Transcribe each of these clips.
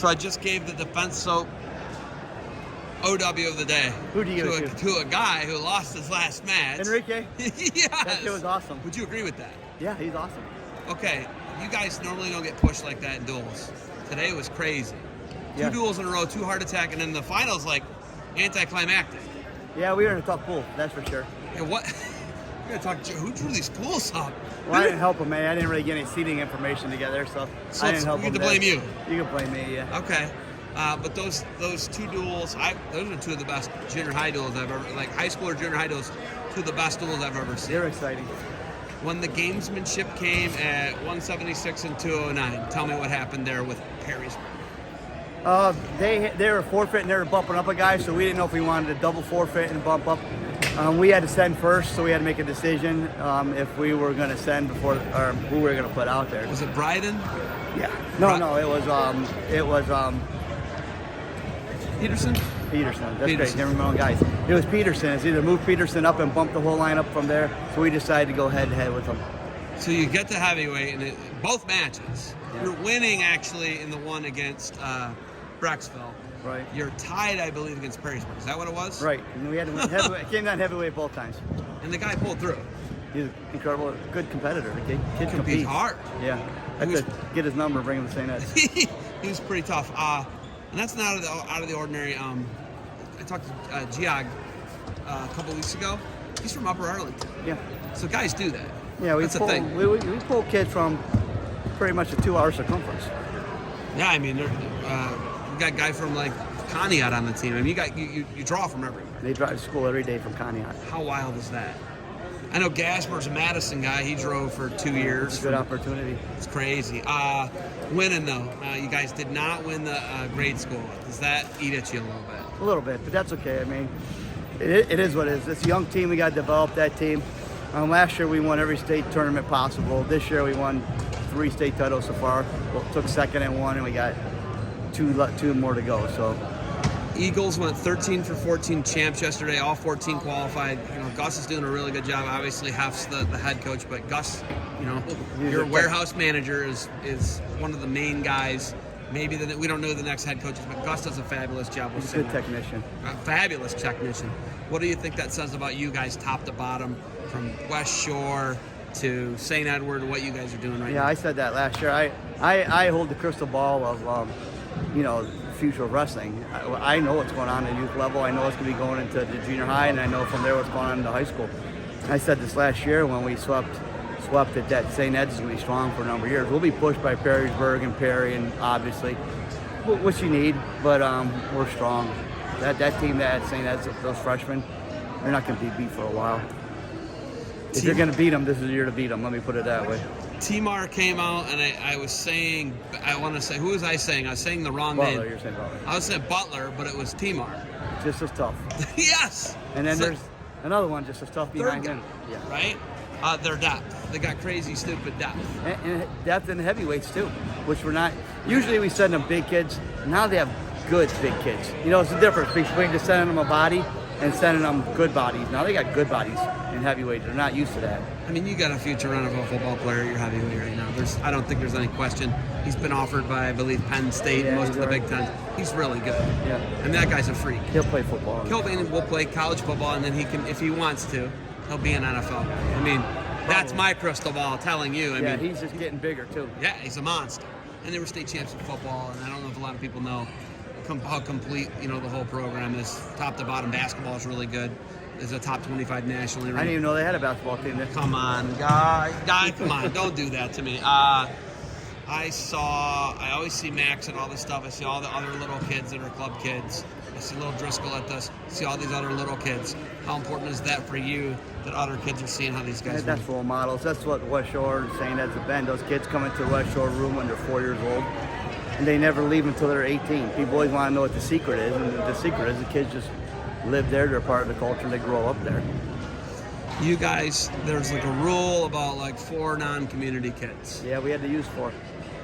So I just gave the defense soap OW of the day. Who do you give it to a guy who lost his last match. Enrique? Yes. That kid was awesome. Would you agree with that? Yeah, he's awesome. Okay, you guys normally don't get pushed like that in duels. Today was crazy. Yeah. 2 duels in a row, 2 heart attack, and then the finals like anticlimactic. Yeah, we were in a tough pool, that's for sure. Yeah, what? We're gonna talk. Who drew these pools up? Well, I didn't help him, man. I didn't really get any seating information together, so I didn't help him. We get to blame you. You can blame me, yeah. Okay. But those 2 duels, those are 2 of the best junior high duels I've ever, like high school or junior high duels, 2 of the best duels I've ever seen. They're exciting. When the gamesmanship came at 176 and 209, tell me what happened there with Perry's. They were forfeiting, they were bumping up a guy, so we didn't know if we wanted to double forfeit and bump up. We had to send first, so we had to make a decision if we were going to send before, or who we were going to put out there. Was it Bryden? Yeah. No, it was Peterson? Peterson. That's great. Never mind, guys. It was Peterson. It's either move Peterson up and bump the whole line up from there. So we decided to go head to head with him. So you get to heavyweight in both matches. Yeah. You're winning actually in the one against Brecksville. Right. You're tied, I believe, against Perrysburg. Is that what it was? Right. And we had to win heavyweight. Came down heavyweight both times. And the guy pulled through. He's incredible. Good competitor. The kid competes hard. Yeah. I could get his number and bring him to St. Ed's. He was pretty tough. And that's not out of the ordinary. I talked to Giag a couple weeks ago. He's from Upper Arlington. Yeah. So guys do that. Yeah, that's a thing. We pull kids from pretty much a 2-hour circumference. Yeah, I mean, you got a guy from like Conneaut on the team. I mean, you draw from everywhere. They drive to school every day from Conneaut. How wild is that? I know Gasper's a Madison guy. He drove for 2 years. It's a good opportunity. It's crazy. Winning though, you guys did not win the grade school. Does that eat at you a little bit? A little bit, but that's okay. I mean, it is what it is. It's a young team. We got to develop that team. Last year we won every state tournament possible. This year we won 3 state titles so far. Well, took second in 1, and we got two more to go. So. Eagles went 13 for 14 champs yesterday. All 14 qualified. You know, Gus is doing a really good job. Obviously, Hef's the head coach, but Gus, you know, your warehouse manager is one of the main guys. Maybe we don't know who the next head coach is, but Gus does a fabulous job with He's a good technician. A fabulous technician. What do you think that says about you guys, top to bottom, from West Shore to St. Edward, what you guys are doing right now? Yeah, I said that last year. I hold the crystal ball of, future of wrestling. I know what's going on at youth level. I know what's going to be going into the junior high, and I know from there what's going on in the high school. I said this last year when we swept it, that St. Ed's is going to be strong for a number of years. We'll be pushed by Perrysburg and Perry, and obviously, which you need, but we're strong. That team that at St. Ed's, those freshmen, they're not going to be beat for a while. If you're going to beat them, this is the year to beat them. Let me put it that way. T-Mar came out, and I was saying, who was I saying? I was saying the wrong Butler, name. You're saying Butler. I was saying Butler, but it was T-Mar. Just as tough. Yes! And then there's another one just as tough behind him. Yeah. Right? Their depth. They got crazy, stupid depth. And depth in the heavyweights, too, which we're not. Usually we send them big kids. Now they have good big kids. You know, it's the difference between just sending them a body and sending them good bodies. Now they got good bodies in heavyweight. They're not used to that. I mean, you got a future NFL football player at your heavyweight right now. I don't think there's any question. He's been offered by, I believe, Penn State, most of the Big Ten. He's really good. Yeah. And that guy's a freak. He'll play football. Kilbane will play college football, and then he can, if he wants to, he'll be in NFL. I mean, that's my crystal ball telling you. I mean, he's just getting bigger, too. Yeah, he's a monster. And they were state champs in football, and I don't know if a lot of people know how complete, the whole program is. Top to bottom, basketball is really good. Is a top 25 nationally. I didn't even know they had a basketball team there. Come on, guy, come on, don't do that to me. I always see Max and all this stuff. I see all the other little kids that are club kids. I see little Driscoll at this. I see all these other little kids. How important is that for you that other kids are seeing how these guys That's role models. That's what West Shore and St. Ed's have been. Those kids come into the West Shore room when they're 4 years old, and they never leave until they're 18. People always want to know what the secret is, and the secret is the kids just live there, they're part of the culture, they grow up there. You guys, there's like a rule about like 4 non-community kids. Yeah, we had to use 4.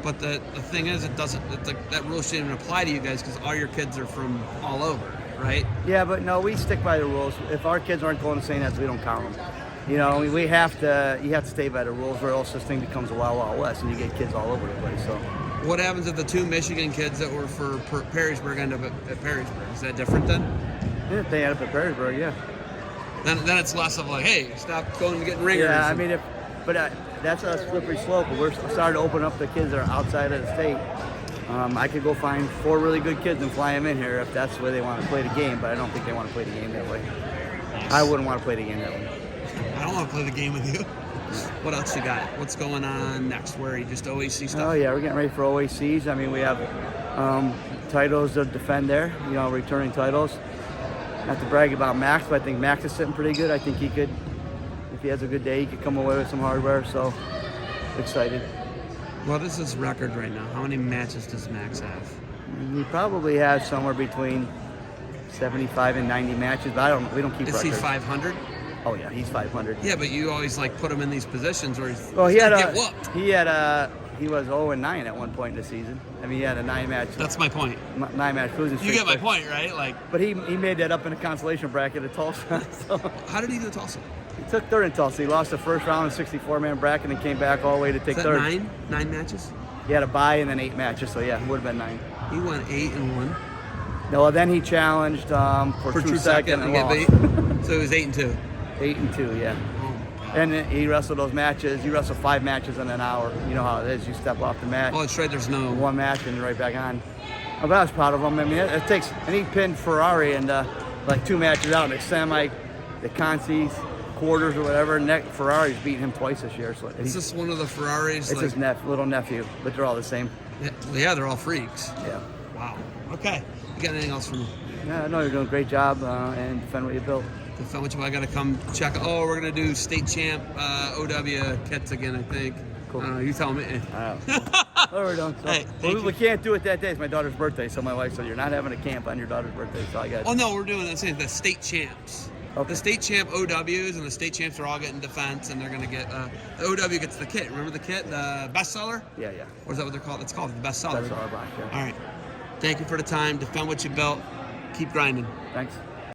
But the thing is, that rule shouldn't even apply to you guys because all your kids are from all over, right? Yeah, but no, we stick by the rules. If our kids aren't going to St. Ed's, we don't count them. You know, you have to stay by the rules or else this thing becomes a Wild Wild West and you get kids all over the place. So What happens if the 2 Michigan kids that were for Perrysburg end up at Perrysburg? Is that different then? Yeah, if they end up at Perrysburg, yeah. Then it's less of like, hey, stop going and getting ringers. Yeah, I mean, that's a slippery slope. But we're starting to open up the kids that are outside of the state. I could go find 4 really good kids and fly them in here if that's the way they want to play the game, but I don't think they want to play the game that way. I wouldn't want to play the game that way. I don't want to play the game with you. What else you got? What's going on next? Where are you just OAC stuff? Oh, yeah, we're getting ready for OACs. I mean, we have titles to defend there, returning titles. Not to brag about Max, but I think Max is sitting pretty good. I think he could, if he has a good day, he could come away with some hardware, so excited. What is his record right now? How many matches does Max have? He probably has somewhere between 75 and 90 matches, but we don't keep Is records. he 500? Oh yeah, he's 500. Yeah, but you always put him in these positions where he's Well, get whooped. he was 0-9 at one point in the season. I mean, he had a 9-match. That's my point. 9-match losing streak. You get my point, right? But he made that up in a consolation bracket at Tulsa. So How did he do Tulsa? he took third in Tulsa. He lost the first round in 64-man bracket and came back all the way to take Is that third. 9 matches? He had a bye and then 8 matches, so yeah, it would have been 9. He won 8-1 No, then he challenged for true second and lost. So it was 8-2. 8-2, yeah. Oh, And he wrestled those matches. He wrestled 5 matches in an hour. You know how it is. You step off the mat, oh, that's right. There's no 1 match, and you're right back on. But I was proud of him. I mean, it takes, and he pinned Ferrari and 2 matches out in the semi, the Concies, quarters or whatever. And Ferrari's beaten him twice this year. So Is this one of the Ferraris? it's his little nephew, but they're all the same. Yeah, they're all freaks. Yeah. Wow. Okay. You got anything else for me? Yeah, no, you're doing a great job and defend what you built. Defend what you. I got to come check. Oh, we're gonna do state champ OW kits again. I think. Cool. You tell me. Well, we're done. So, Hey, thank we can't do it that day. It's my daughter's birthday, so my wife said, you're not having a camp on your daughter's birthday, so I got Oh no, we're doing the state champs. Okay. The state champ OWs and the state champs are all getting defense, and they're gonna get the OW gets the kit. Remember the kit, the bestseller? Yeah. Or is that what they're called? It's called the bestseller. That's all right, yeah. All right. Thank you for the time. Defend what you built. Keep grinding. Thanks.